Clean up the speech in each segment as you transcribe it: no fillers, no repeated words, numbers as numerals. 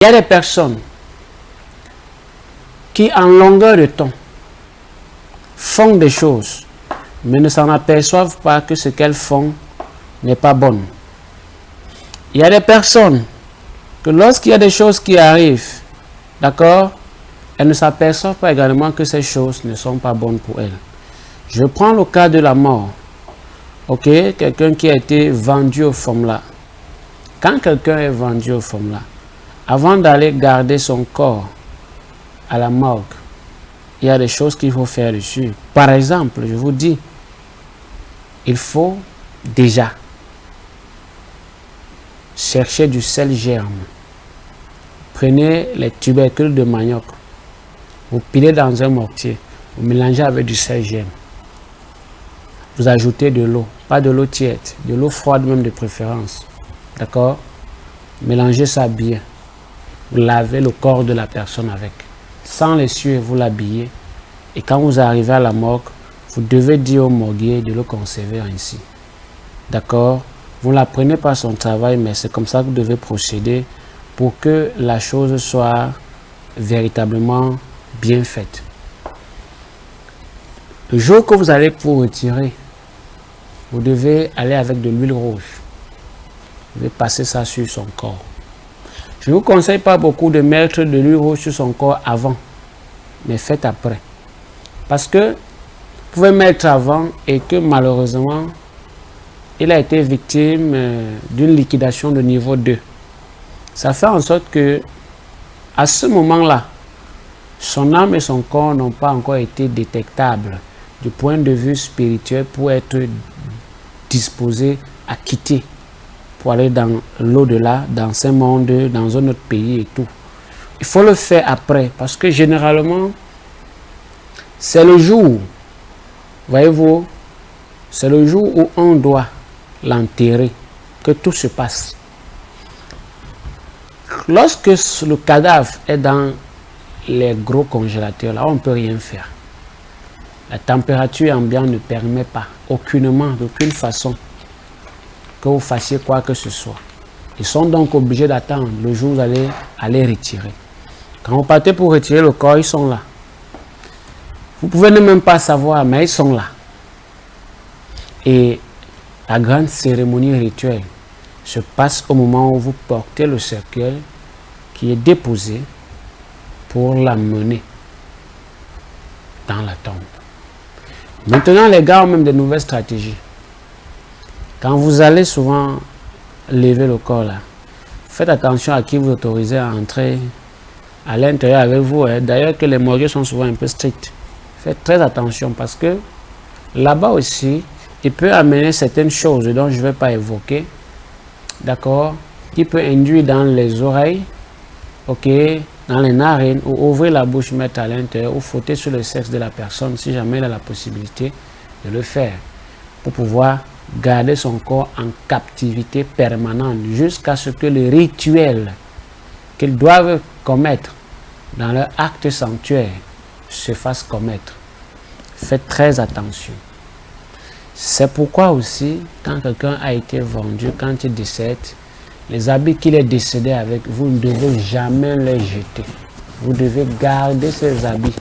Il y a des personnes qui, en longueur de temps, font des choses, mais ne s'en aperçoivent pas que ce qu'elles font n'est pas bon. Il y a des personnes que lorsqu'il y a des choses qui arrivent, d'accord, elles ne s'aperçoivent pas également que ces choses ne sont pas bonnes pour elles. Je prends le cas de la mort. Ok, quelqu'un qui a été vendu aux femmes là. Quand quelqu'un est vendu aux femmes là, avant d'aller garder son corps à la morgue, il y a des choses qu'il faut faire dessus. Par exemple, je vous dis, il faut déjà chercher du sel germe. Prenez les tubercules de manioc, vous pilez dans un mortier, vous mélangez avec du sel germe. Vous ajoutez de l'eau, pas de l'eau tiède, de l'eau froide même de préférence. D'accord? Mélangez ça bien. Vous lavez le corps de la personne avec. Sans l'essuie, vous l'habillez. Et quand vous arrivez à la morgue, vous devez dire au morguier de le conserver ainsi. D'accord? Vous ne la prenez pas son travail, mais c'est comme ça que vous devez procéder pour que la chose soit véritablement bien faite. Le jour que vous allez pour retirer, vous devez aller avec de l'huile rouge. Vous devez passer ça sur son corps. Je ne vous conseille pas beaucoup de mettre de l'huile rouge sur son corps avant, mais faites après. Parce que vous pouvez mettre avant et que malheureusement, il a été victime d'une liquidation de niveau 2. Ça fait en sorte que, à ce moment-là, son âme et son corps n'ont pas encore été détectables du point de vue spirituel pour être disposés à quitter, pour aller dans l'au-delà, dans ce monde, dans un autre pays et tout. Il faut le faire après, parce que généralement, c'est le jour, voyez-vous, c'est le jour où on doit l'enterrer que tout se passe. Lorsque le cadavre est dans les gros congélateurs, là, on ne peut rien faire. La température ambiante ne permet pas, aucunement, d'aucune façon, que vous fassiez quoi que ce soit. Ils sont donc obligés d'attendre le jour où vous allez aller retirer. Quand vous partez pour retirer le corps, ils sont là. Vous pouvez ne même pas savoir, mais ils sont là. Et la grande cérémonie rituelle se passe au moment où vous portez le cercueil qui est déposé pour l'amener dans la tombe. Maintenant, les gars ont même de nouvelles stratégies. Quand vous allez souvent lever le corps là, faites attention à qui vous autorisez à entrer à l'intérieur avec vous. D'ailleurs que les morgues sont souvent un peu stricts. Faites très attention parce que là-bas aussi, il peut amener certaines choses dont je ne vais pas évoquer, d'accord, qui peut induire dans les oreilles, ok, dans les narines, ou ouvrir la bouche, mettre à l'intérieur, ou frotter sur le sexe de la personne si jamais il a la possibilité de le faire, pour pouvoir garder son corps en captivité permanente jusqu'à ce que le rituel qu'ils doivent commettre dans leur acte sanctuaire se fasse commettre. Faites très attention. C'est pourquoi aussi, quand quelqu'un a été vendu, quand il décède, les habits qu'il est décédé avec, vous ne devez jamais les jeter. Vous devez garder ces habits,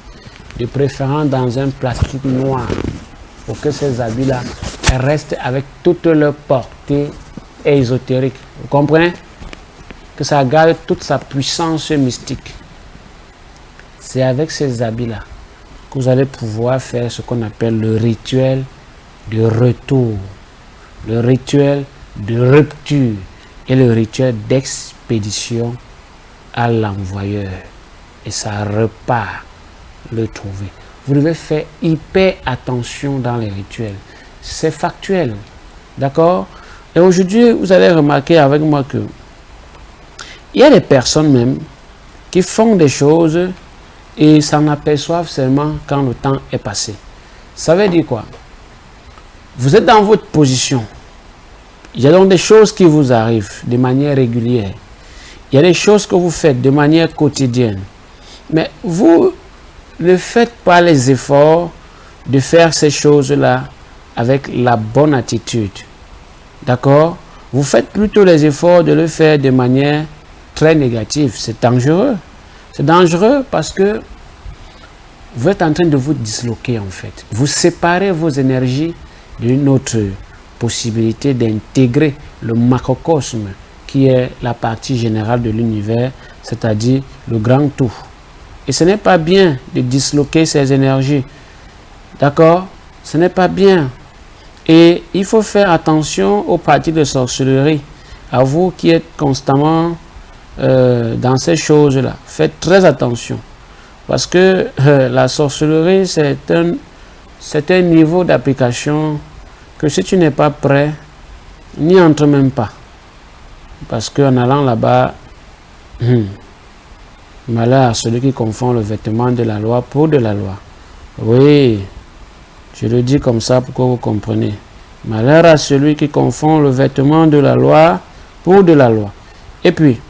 de préférence dans un plastique noir, pour que ces habits-là restent avec toute leur portée ésotérique. Vous comprenez? Que ça garde toute sa puissance mystique. C'est avec ces habits-là que vous allez pouvoir faire ce qu'on appelle le rituel de retour, le rituel de rupture et le rituel d'expédition à l'envoyeur. Et ça repart le trouver. Vous devez faire hyper attention dans les rituels. C'est factuel. D'accord? Et aujourd'hui, vous allez remarquer avec moi que il y a des personnes même qui font des choses et s'en aperçoivent seulement quand le temps est passé. Ça veut dire quoi? Vous êtes dans votre position. Il y a donc des choses qui vous arrivent de manière régulière. Il y a des choses que vous faites de manière quotidienne. Mais vous ne faites pas les efforts de faire ces choses-là avec la bonne attitude. D'accord? Vous faites plutôt les efforts de le faire de manière très négative. C'est dangereux. C'est dangereux parce que vous êtes en train de vous disloquer en fait. Vous séparez vos énergies d'une autre possibilité d'intégrer le macrocosme qui est la partie générale de l'univers, c'est-à-dire le grand tout. Et ce n'est pas bien de disloquer ces énergies. D'accord? Ce n'est pas bien. Et il faut faire attention aux pratiques de sorcellerie. À vous qui êtes constamment dans ces choses-là, faites très attention. Parce que la sorcellerie, c'est un niveau d'application que si tu n'es pas prêt, n'y entre même pas. Parce qu'en allant là-bas, malheur à celui qui confond le vêtement de la loi pour de la loi. Oui, je le dis comme ça pour que vous compreniez. Malheur à celui qui confond le vêtement de la loi pour de la loi. Et puis,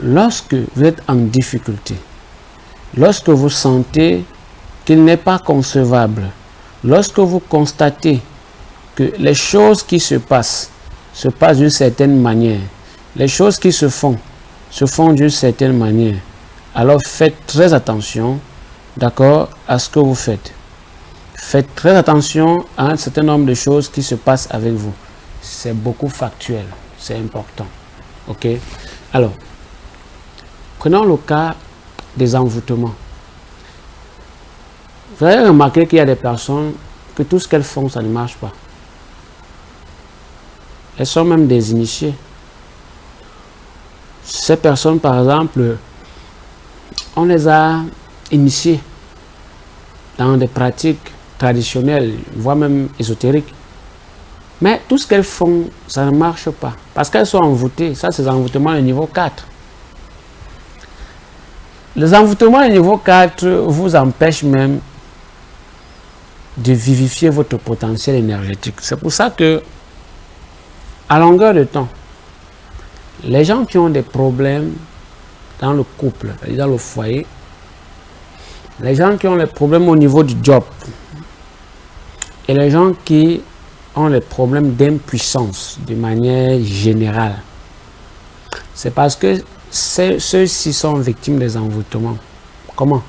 lorsque vous êtes en difficulté, lorsque vous sentez qu'il n'est pas concevable, lorsque vous constatez que les choses qui se passent d'une certaine manière, les choses qui se font d'une certaine manière, alors faites très attention, d'accord, à ce que vous faites. Faites très attention à un certain nombre de choses qui se passent avec vous. C'est beaucoup factuel, c'est important. Ok? Alors, prenons le cas des envoûtements. Vous avez remarqué qu'il y a des personnes que tout ce qu'elles font, ça ne marche pas. Elles sont même des initiés. Ces personnes, par exemple, on les a initiées dans des pratiques traditionnelles, voire même ésotériques. Mais tout ce qu'elles font, ça ne marche pas. Parce qu'elles sont envoûtées. Ça, c'est l'envoûtement de niveau 4. Les envoûtements de niveau 4 vous empêchent même de vivifier votre potentiel énergétique. C'est pour ça que, à longueur de temps, les gens qui ont des problèmes dans le couple, dans le foyer, les gens qui ont les problèmes au niveau du job, et les gens qui ont les problèmes d'impuissance de manière générale, c'est parce que ceux-ci sont victimes des envoûtements. Comment?